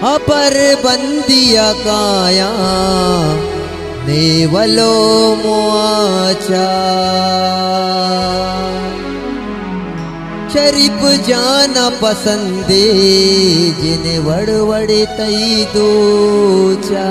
अपर बंदिया काया नेवलो मुआचा शरीफ जाना पसंदे जिने वड़वड़े तई दोचा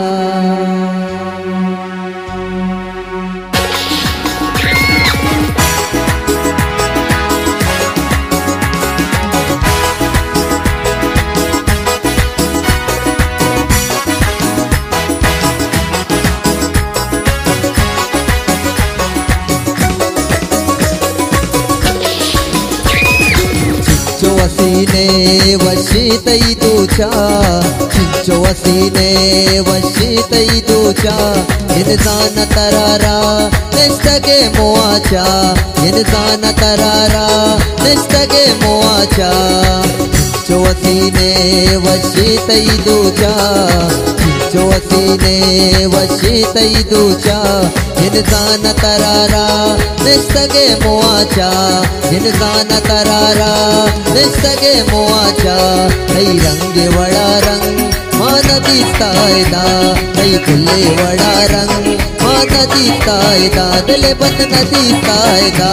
वसीने वशी तई तुझा चिंचो वसीने वशी तई तुझा इंसान तरारा निष्ठगे मोआचा इंसान तरारा निष्ठगे मोआचा चिंचो वसीने वशी तई तुझा चिंचो वसीने वशी तई तुझा इंसान तरारा निष्ठगे मोआचा इंसान तरारा निष्ठगे मोआचा तई रंग वड़ा रंग मान दिसतायदा तई खुले वड़ा रंग मान दिसतायदा दिल बंद न दिसतायदा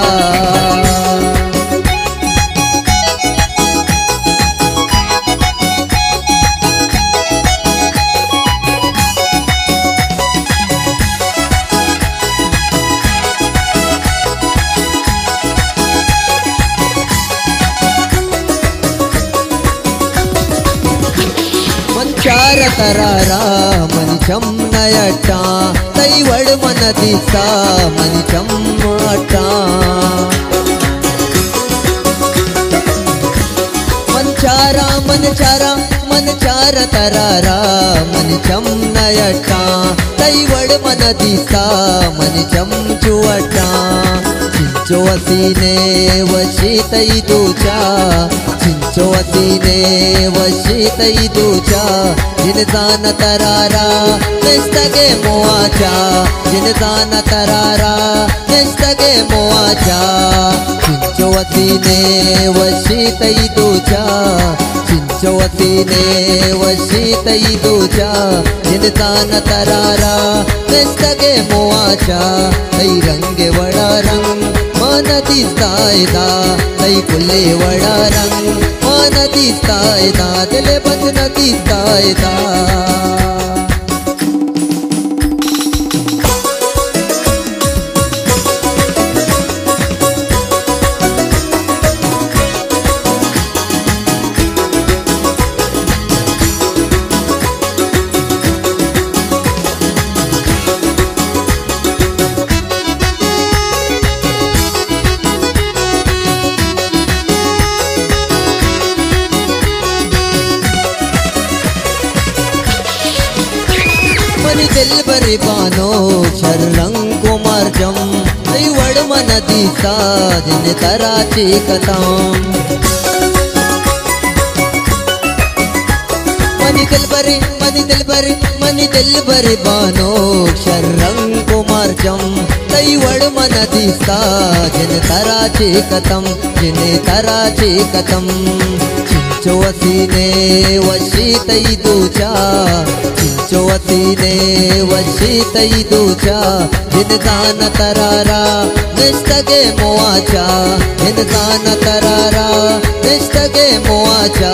चार तरारा मनिचम नयटा तई वड़ मन दिसा मनिचम अटा मन चार तरारा मनिचम नयटा तई वड़ मन दिसा मनिचम चुवटा चिंचो वसीने वशी तई तुझा चिंचो वसीने वशी तई तुझा जिनसान तरारा निष्ठगे मोआचा जिनसान तरारा निष्ठगे मोआचा चिंचो वसीने वशी तई तुझा चिंचो वसीने वशी तई तुझा जिनसान तरारा निष्ठगे मोआचा तई रंग वड़ा रंग मान दिसतायदा तई फुले वड़ा रंग मान दिसतायदा दिल बंद न दिसतायदा मनी दिल बरी बानो शरणं कुमार जम तई वड़ मन दिसा जिन तराची कताम मनी दिल बरी बानो शरणं कुमार जम तई वड़ मन दिसा जिन तराची कतम जिन तराची कतम चिंचो वसीने वशी तई तुझा चिंचो वसीने वशी तई तुझा जिनसान तरारा निष्ठगे मोआचा जिनसान तरारा निष्ठगे मोआचा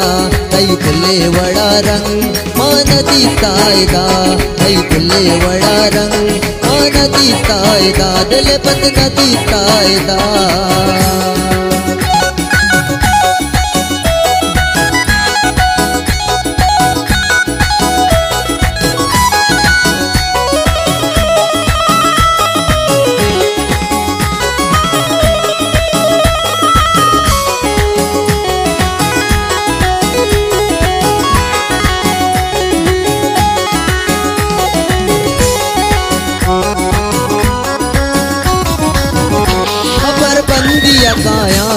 तई फुले वड़ा रंग मान दिसतायदा तई फुले वड़ा रंग मान दिसतायदा दिल बंद न दिसतायदा बंदिया काया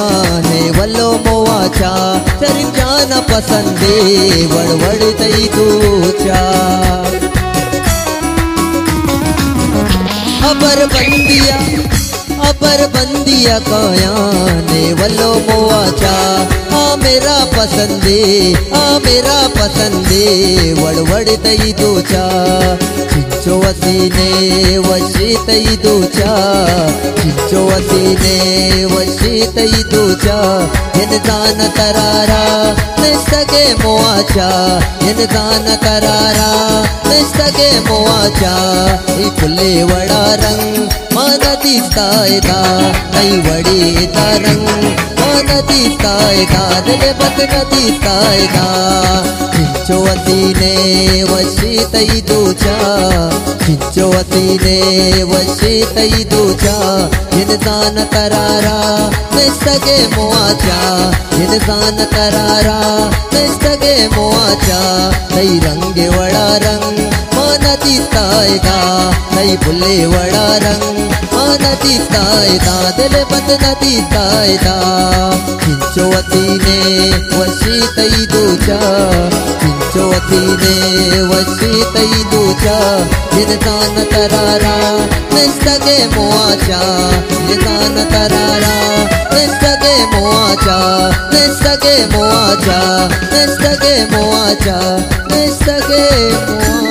ने वलो मोआचा शरीफ जाना पसंदे वड़वड़ तई तुझा अपर पर बंदिया काया ने वल्लो मोआचा मेरा पसंदे मेरा पसंदे वड़वड़ तई दोचा चिंचो वसीने वशी तई दोचा चिंचो वसीने वशी तई दोचा इंसान तरारा निस्तगे मोआचा इंसान तरारा निस्तगे मोआचा फुले वड़ा रंग मन दिसतायदा आई वड़ी तरंग मन दिसतायदा दिले बत दिसतायदा चिंचो वसीने वशी तई दोचा चिंचो वसीने वशी तई दोचा इंसान तरारा निस्तगे मोआचा इंसान तरारा निस्तगे मोआचा तई रंगे वड़ा रंग मन दिसतायदा तई फुले वड़ा रंग मन दिसतायदा दिले बत दिसतायदा चिंचो वसीने वशी तई दोचा चिंचो वसीने वशी तई दोचा इंसान तरारा निस्तगे मोआचा इंसान तरारा निस्तगे मोआचा निस्तगे मोआचा निस्तगे मोआचा निस्तगे मोआचा